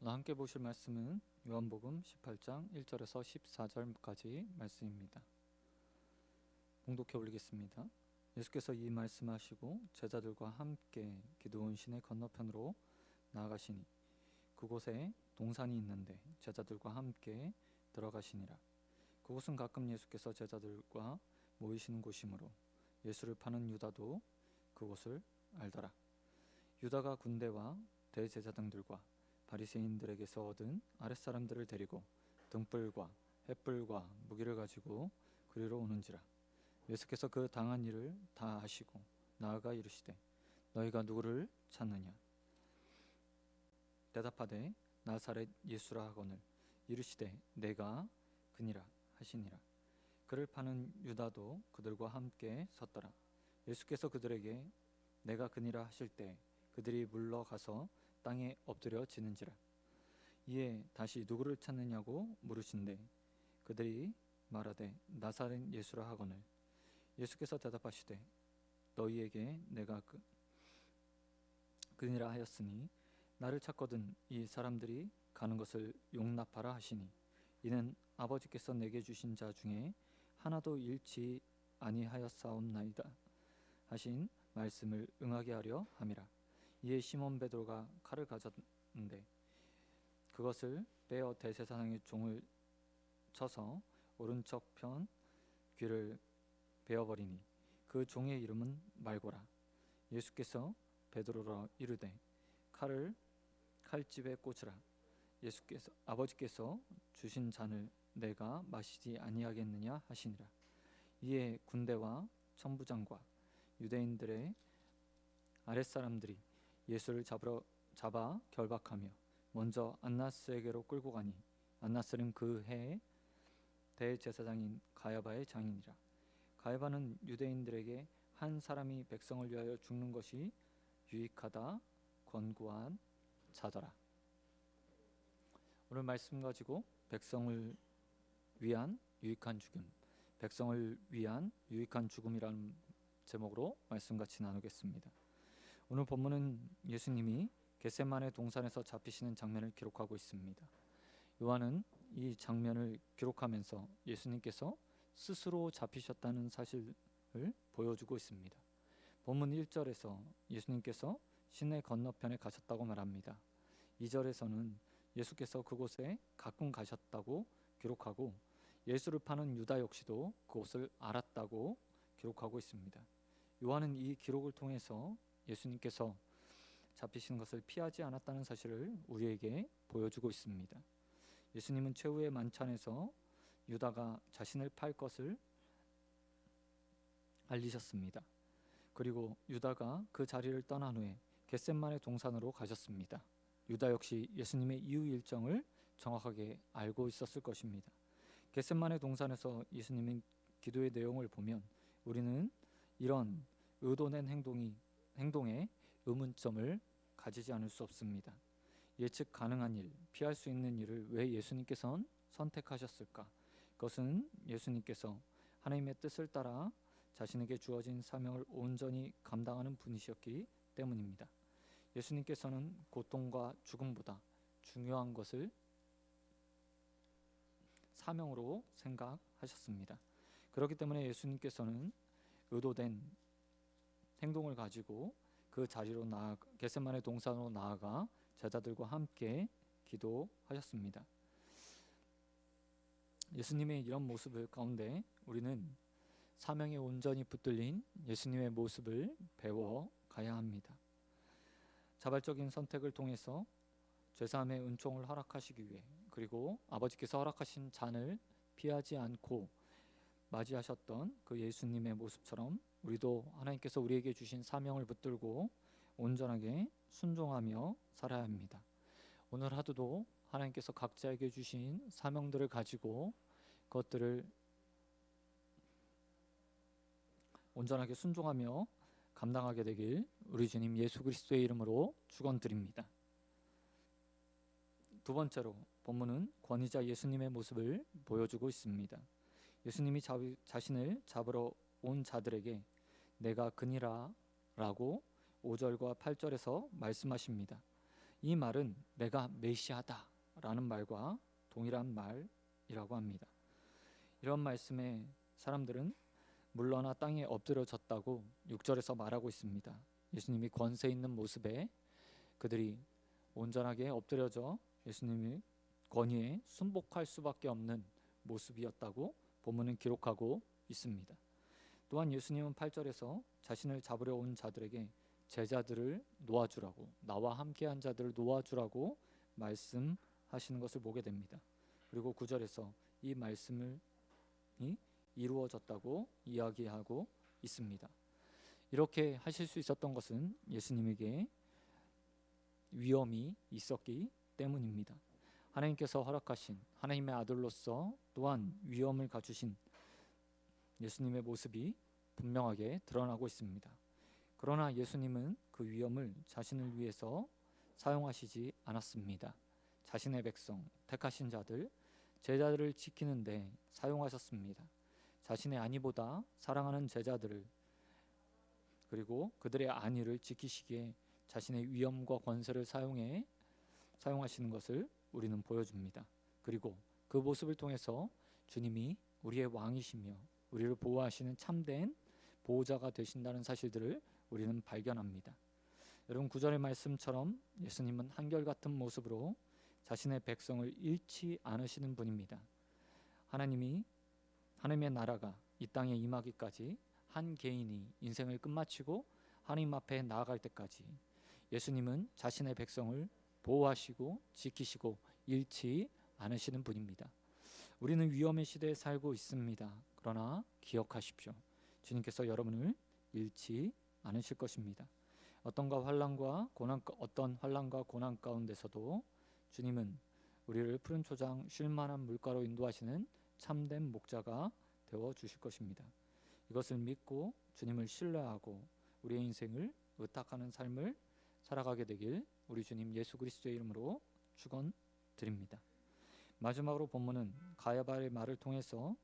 오늘 함께 보실 말씀은 요한복음 18장 1절에서 14절까지 말씀입니다. 봉독해 올리겠습니다. 예수께서 이 말씀하시고 제자들과 함께 기드온 시내 건너편으로 나아가시니 그곳에 동산이 있는데 제자들과 함께 들어가시니라. 그곳은 가끔 예수께서 제자들과 모이시는 곳이므로 예수를 파는 유다도 그곳을 알더라. 유다가 군대와 대제사장들과 바리새인들에게서 얻은 아랫사람들을 데리고 등불과 횃불과 무기를 가지고 그리로 오는지라. 예수께서 그 당한 일을 다 아시고 나아가 이르시되 너희가 누구를 찾느냐. 대답하되 나사렛 예수라 하거늘 이르시되 내가 그니라 하시니라. 그를 파는 유다도 그들과 함께 섰더라. 예수께서 그들에게 내가 그니라 하실 때 그들이 물러가서 땅에 엎드려 지는지라. 이에 다시 누구를 찾느냐고 물으신대 그들이 말하되 나사렛 예수라 하거늘 예수께서 대답하시되 너희에게 내가 그니라 하였으니 나를 찾거든 이 사람들이 가는 것을 용납하라 하시니 이는 아버지께서 내게 주신 자 중에 하나도 잃지 아니하였사옵나이다 하신 말씀을 응하게 하려 함이라. 이에 시몬 베드로가 칼을 가졌는데 그것을 빼어 대제사장의 종을 쳐서 오른쪽 편 귀를 베어버리니 그 종의 이름은 말고라. 예수께서 베드로라 이르되 칼을 칼집에 꽂으라. 예수께서 아버지께서 주신 잔을 내가 마시지 아니하겠느냐 하시니라. 이에 군대와 천부장과 유대인들의 아랫사람들이 예수를 잡아 결박하며 먼저 안나스에게로 끌고 가니 안나스는 그 해에 대제사장인 가야바의 장인이라. 가야바는 유대인들에게 한 사람이 백성을 위하여 죽는 것이 유익하다 권고한 자더라. 오늘 말씀 가지고 백성을 위한 유익한 죽음, 백성을 위한 유익한 죽음이라는 제목으로 말씀 같이 나누겠습니다. 오늘 본문은 예수님이 겟세마네 동산에서 잡히시는 장면을 기록하고 있습니다. 요한은 이 장면을 기록하면서 예수님께서 스스로 잡히셨다는 사실을 보여주고 있습니다. 본문 1절에서 예수님께서 시내 건너편에 가셨다고 말합니다. 2절에서는 예수께서 그곳에 가끔 가셨다고 기록하고 예수를 파는 유다 역시도 그곳을 알았다고 기록하고 있습니다. 요한은 이 기록을 통해서 예수님께서 잡히신 것을 피하지 않았다는 사실을 우리에게 보여주고 있습니다. 예수님은 최후의 만찬에서 유다가 자신을 팔 것을 알리셨습니다. 그리고 유다가 그 자리를 떠난 후에 겟세마네 동산으로 가셨습니다. 유다 역시 예수님의 이후 일정을 정확하게 알고 있었을 것입니다. 겟세마네 동산에서 예수님의 기도의 내용을 보면 우리는 이런 의도된 행동에 의문점을 가지지 않을 수 없습니다. 예측 가능한 일, 피할 수 있는 일을 왜 예수님께서는 선택하셨을까? 그것은 예수님께서 하나님의 뜻을 따라 자신에게 주어진 사명을 온전히 감당하는 분이셨기 때문입니다. 예수님께서는 고통과 죽음보다 중요한 것을 사명으로 생각하셨습니다. 그렇기 때문에 예수님께서는 의도된 행동을 가지고 그 자리로 겟세마네 동산으로 나아가 제자들과 함께 기도하셨습니다. 예수님의 이런 모습을 가운데 우리는 사명에 온전히 붙들린 예수님의 모습을 배워가야 합니다. 자발적인 선택을 통해서 죄사함의 은총을 허락하시기 위해 그리고 아버지께서 허락하신 잔을 피하지 않고 맞이하셨던 그 예수님의 모습처럼 우리도 하나님께서 우리에게 주신 사명을 붙들고 온전하게 순종하며 살아야 합니다. 오늘 하루도 하나님께서 각자에게 주신 사명들을 가지고 그것들을 온전하게 순종하며 감당하게 되길 우리 주님 예수 그리스도의 이름으로 축원드립니다. 두 번째로 본문은 권위자 예수님의 모습을 보여주고 있습니다. 예수님이 자신을 잡으러 온 자들에게 내가 그니라 라고 5절과 8절에서 말씀하십니다. 이 말은 내가 메시아다라는 말과 동일한 말이라고 합니다. 이런 말씀에 사람들은 물러나 땅에 엎드려졌다고 6절에서 말하고 있습니다. 예수님이 권세 있는 모습에 그들이 온전하게 엎드려져 예수님의 권위에 순복할 수밖에 없는 모습이었다고 본문은 기록하고 있습니다. 또한 예수님은 8절에서 자신을 잡으려 온 자들에게 제자들을 놓아주라고, 나와 함께한 자들을 놓아주라고 말씀하시는 것을 보게 됩니다. 그리고 9절에서 이 말씀이 이루어졌다고 이야기하고 있습니다. 이렇게 하실 수 있었던 것은 예수님에게 위엄이 있었기 때문입니다. 하나님께서 허락하신 하나님의 아들로서 또한 위엄을 갖추신 예수님의 모습이 분명하게 드러나고 있습니다. 그러나 예수님은 그 위엄을 자신을 위해서 사용하시지 않았습니다. 자신의 백성, 택하신 자들, 제자들을 지키는데 사용하셨습니다. 자신의 안위보다 사랑하는 제자들을, 그리고 그들의 안위를 지키시기에 자신의 위엄과 권세를 사용하시는 것을 우리는 보여줍니다. 그리고 그 모습을 통해서 주님이 우리의 왕이시며 우리를 보호하시는 참된 보호자가 되신다는 사실들을 우리는 발견합니다. 여러분, 9절의 말씀처럼 예수님은 한결같은 모습으로 자신의 백성을 잃지 않으시는 분입니다. 하나님의 나라가 이 땅에 임하기까지 한 개인이 인생을 끝마치고 하나님 앞에 나아갈 때까지 예수님은 자신의 백성을 보호하시고 지키시고 잃지 않으시는 분입니다. 우리는 위험의 시대에 살고 있습니다. 그러나 기억하십시오. 주님께서 여러분을 잃지 않으실 것입니다. 어떤 환난과 고난 가운데서도 주님은 우리를 푸른 초장 쉴 만한 물가로 인도하시는 참된 목자가 되어 주실 것입니다. 이것을 믿고 주님을 신뢰하고 우리의 인생을 의탁하는 삶을 살아가게 되길 우리 주님 예수 그리스도의 이름으로 축원드립니다. 마지막으로 본문은 가야바의 말을 통해서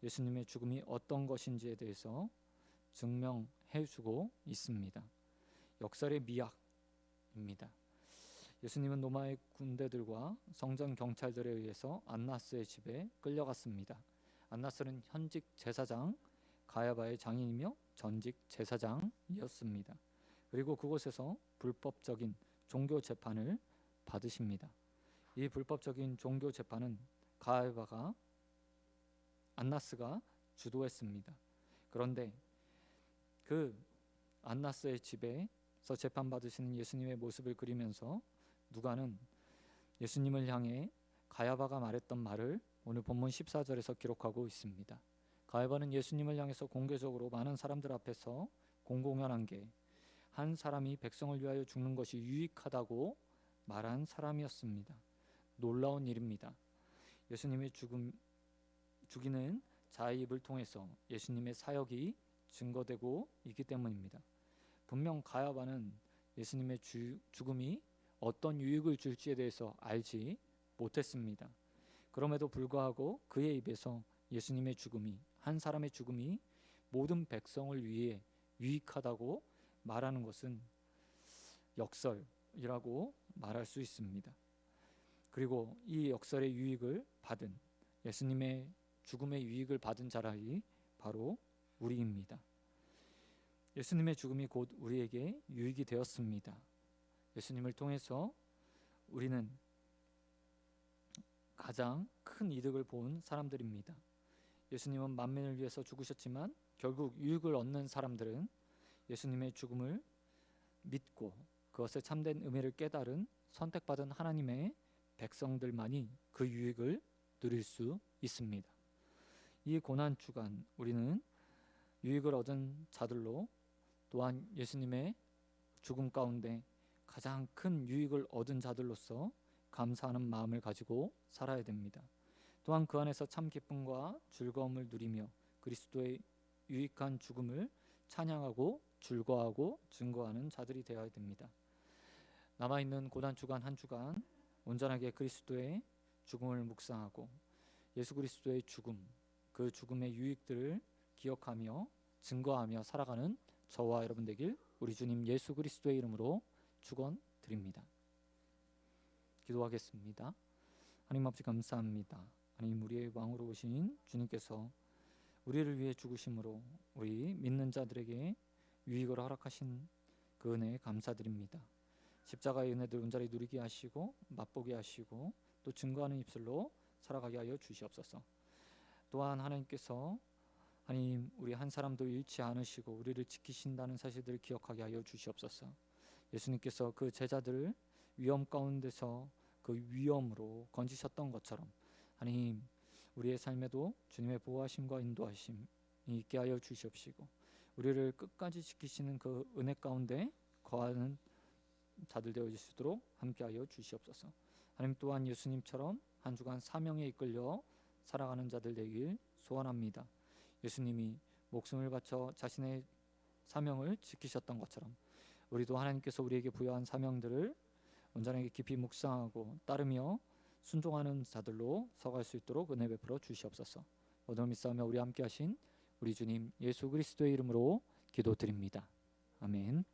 예수님의 죽음이 어떤 것인지에 대해서 증명해 주고 있습니다. 역설의 미학입니다. 예수님은 로마의 군대들과 성전 경찰들에 의해서 안나스의 집에 끌려갔습니다. 안나스는 현직 제사장 가야바의 장인이며 전직 제사장이었습니다. 그리고 그곳에서 불법적인 종교 재판을 받으십니다. 이 불법적인 종교 재판은 안나스가 주도했습니다. 그런데 그 안나스의 집에서 재판받으시는 예수님의 모습을 그리면서 누가는 예수님을 향해 가야바가 말했던 말을 오늘 본문 14절에서 기록하고 있습니다. 가야바는 예수님을 향해서 공개적으로 많은 사람들 앞에서 공공연한 게 한 사람이 백성을 위하여 죽는 것이 유익하다고 말한 사람이었습니다. 놀라운 일입니다. 예수님의 죽이는 자의 입을 통해서 예수님의 사역이 증거되고 있기 때문입니다. 분명 가야바는 예수님의 죽음이 어떤 유익을 줄지에 대해서 알지 못했습니다. 그럼에도 불구하고 그의 입에서 예수님의 죽음이, 한 사람의 죽음이 모든 백성을 위해 유익하다고 말하는 것은 역설이라고 말할 수 있습니다. 그리고 이 역설의 유익을 받은, 예수님의 죽음의 유익을 받은 자라이 바로 우리입니다. 예수님의 죽음이 곧 우리에게 유익이 되었습니다. 예수님을 통해서 우리는 가장 큰 이득을 본 사람들입니다. 예수님은 만민을 위해서 죽으셨지만 결국 유익을 얻는 사람들은 예수님의 죽음을 믿고 그것의 참된 의미를 깨달은 선택받은 하나님의 백성들만이 그 유익을 누릴 수 있습니다. 이 고난 주간 우리는 유익을 얻은 자들로, 또한 예수님의 죽음 가운데 가장 큰 유익을 얻은 자들로서 감사하는 마음을 가지고 살아야 됩니다. 또한 그 안에서 참 기쁨과 즐거움을 누리며 그리스도의 유익한 죽음을 찬양하고 즐거워하고 증거하는 자들이 되어야 됩니다. 남아있는 고난 주간 한 주간 온전하게 그리스도의 죽음을 묵상하고 예수 그리스도의 죽음, 그 죽음의 유익들을 기억하며 증거하며 살아가는 저와 여러분 되길 우리 주님 예수 그리스도의 이름으로 축원드립니다. 기도하겠습니다. 하나님 아버지 감사합니다. 하나님 우리의 왕으로 오신 주님께서 우리를 위해 죽으심으로 우리 믿는 자들에게 유익을 허락하신 그 은혜에 감사드립니다. 십자가의 은혜들 온전히 누리게 하시고 맛보게 하시고 또 증거하는 입술로 살아가게 하여 주시옵소서. 또한 하나님께서 하나님 우리 한 사람도 잃지 않으시고 우리를 지키신다는 사실들을 기억하게 하여 주시옵소서. 예수님께서 그 제자들을 위험 가운데서 그 위험으로 건지셨던 것처럼 하나님 우리의 삶에도 주님의 보호하심과 인도하심이 있게 하여 주시옵시고 우리를 끝까지 지키시는 그 은혜 가운데 거하는 자들 되어 주시도록 함께하여 주시옵소서. 하나님 또한 예수님처럼 한 주간 사명에 이끌려 살아가는 자들 되길 소원합니다. 예수님이 목숨을 바쳐 자신의 사명을 지키셨던 것처럼 우리도 하나님께서 우리에게 부여한 사명들을 온전하게 깊이 묵상하고 따르며 순종하는 자들로 서갈 수 있도록 은혜 베풀어 주시옵소서. 오늘 믿사오며 우리 함께 하신 우리 주님 예수 그리스도의 이름으로 기도드립니다. 아멘.